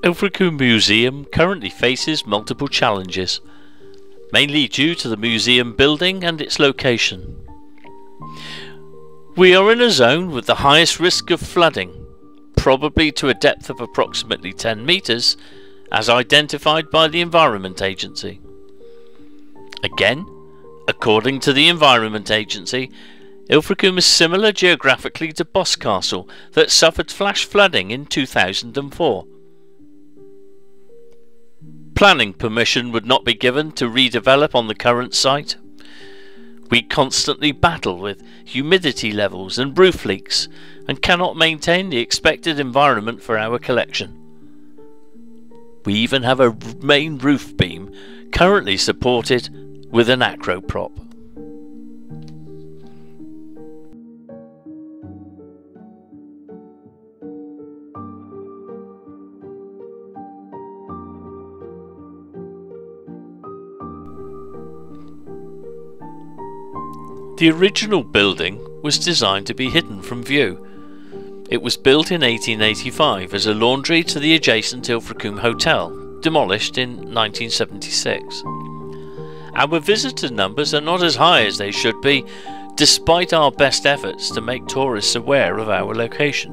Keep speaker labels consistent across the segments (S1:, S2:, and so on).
S1: Ilfacombe Museum currently faces multiple challenges, mainly due to the museum building and its location. We are in a zone with the highest risk of flooding, probably to a depth of approximately 10 metres, as identified by the Environment Agency. Again, according to the Environment Agency, Ilfacombe is similar geographically to Boscastle that suffered flash flooding in 2004. Planning permission would not be given to redevelop on the current site. We constantly battle with humidity levels and roof leaks and cannot maintain the expected environment for our collection. We even have a main roof beam currently supported with an acro prop. The original building was designed to be hidden from view. It was built in 1885 as a laundry to the adjacent Ilfacombe Hotel, demolished in 1976. Our visitor numbers are not as high as they should be, despite our best efforts to make tourists aware of our location.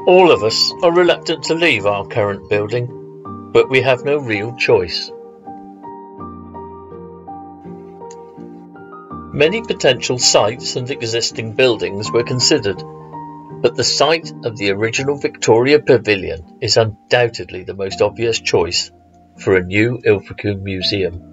S1: All of us are reluctant to leave our current building, but we have no real choice. Many potential sites and existing buildings were considered, but the site of the original Victoria Pavilion is undoubtedly the most obvious choice for a new Ilfacombe Museum.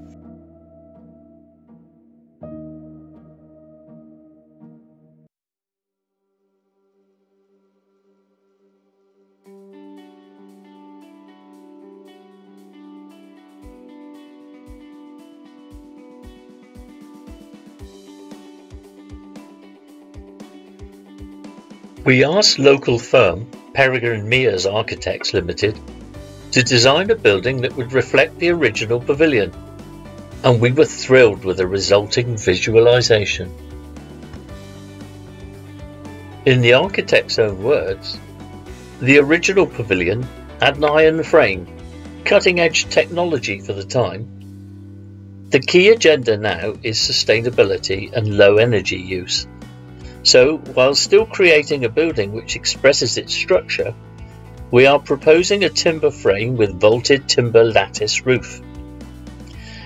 S1: We asked local firm Peregrine Mears Architects Limited to design a building that would reflect the original pavilion, and we were thrilled with the resulting visualization. In the architect's own words, the original pavilion had an iron frame, cutting-edge technology for the time. The key agenda now is sustainability and low energy use. So, while still creating a building which expresses its structure, we are proposing a timber frame with vaulted timber lattice roof.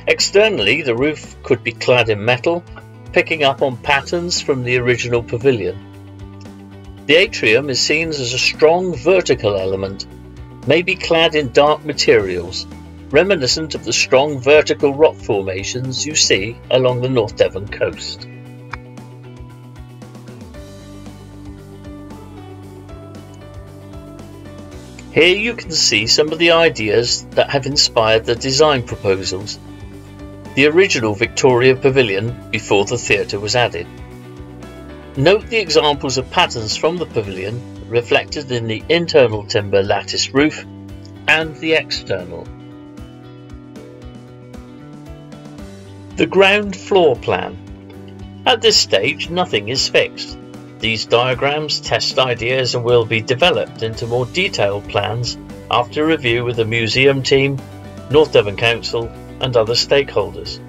S1: Externally, the roof could be clad in metal, picking up on patterns from the original pavilion. The atrium is seen as a strong vertical element, maybe clad in dark materials, reminiscent of the strong vertical rock formations you see along the North Devon coast. Here you can see some of the ideas that have inspired the design proposals. The original Victoria Pavilion before the theatre was added. Note the examples of patterns from the pavilion reflected in the internal timber lattice roof and the external. The ground floor plan. At this stage, nothing is fixed. These diagrams test ideas and will be developed into more detailed plans after review with the museum team, North Devon Council and other stakeholders.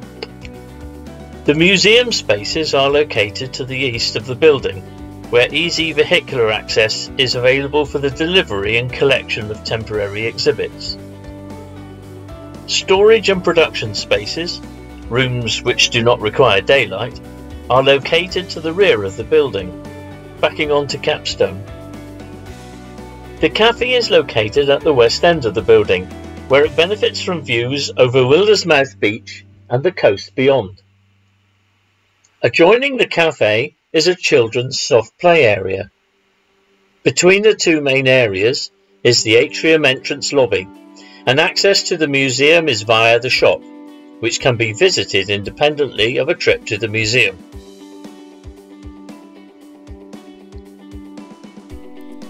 S1: The museum spaces are located to the east of the building, where easy vehicular access is available for the delivery and collection of temporary exhibits. Storage and production spaces, rooms which do not require daylight, are located to the rear of the building, backing onto Capstone. The cafe is located at the west end of the building, where it benefits from views over Wildersmouth Beach and the coast beyond. Adjoining the cafe is a children's soft play area. Between the two main areas is the atrium entrance lobby, and access to the museum is via the shop, which can be visited independently of a trip to the museum.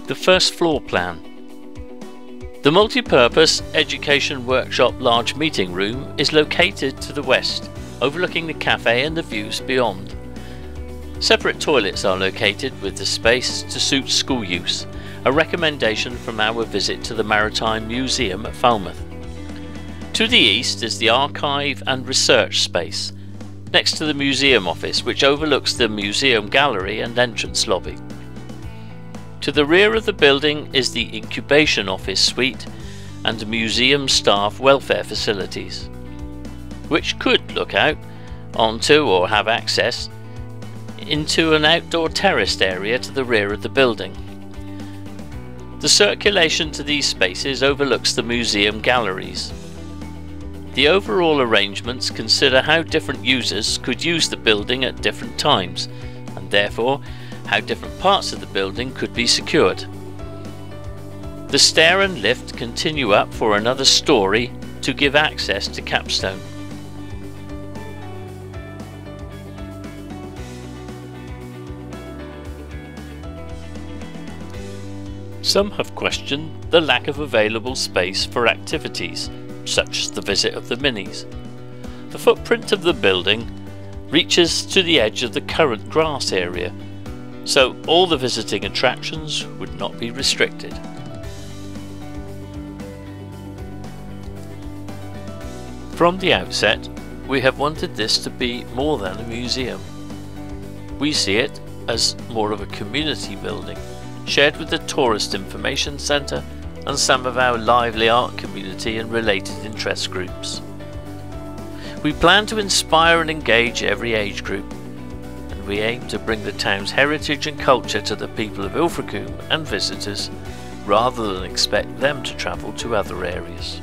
S1: The first floor plan. The multi-purpose education workshop large meeting room is located to the west, overlooking the cafe and the views beyond. Separate toilets are located with the space to suit school use, a recommendation from our visit to the Maritime Museum at Falmouth. To the east is the archive and research space, next to the museum office, which overlooks the museum gallery and entrance lobby. To the rear of the building is the incubation office suite and museum staff welfare facilities, which could look out onto or have access into an outdoor terraced area to the rear of the building. The circulation to these spaces overlooks the museum galleries. The overall arrangements consider how different users could use the building at different times, and therefore how different parts of the building could be secured. The stair and lift continue up for another story to give access to Capstone. Some have questioned the lack of available space for activities, such as the visit of the minis. The footprint of the building reaches to the edge of the current grass area, so all the visiting attractions would not be restricted. From the outset, we have wanted this to be more than a museum. We see it as more of a community building, shared with the Tourist Information Centre and some of our lively art community and related interest groups. We plan to inspire and engage every age group, and we aim to bring the town's heritage and culture to the people of Ilfacombe and visitors, rather than expect them to travel to other areas.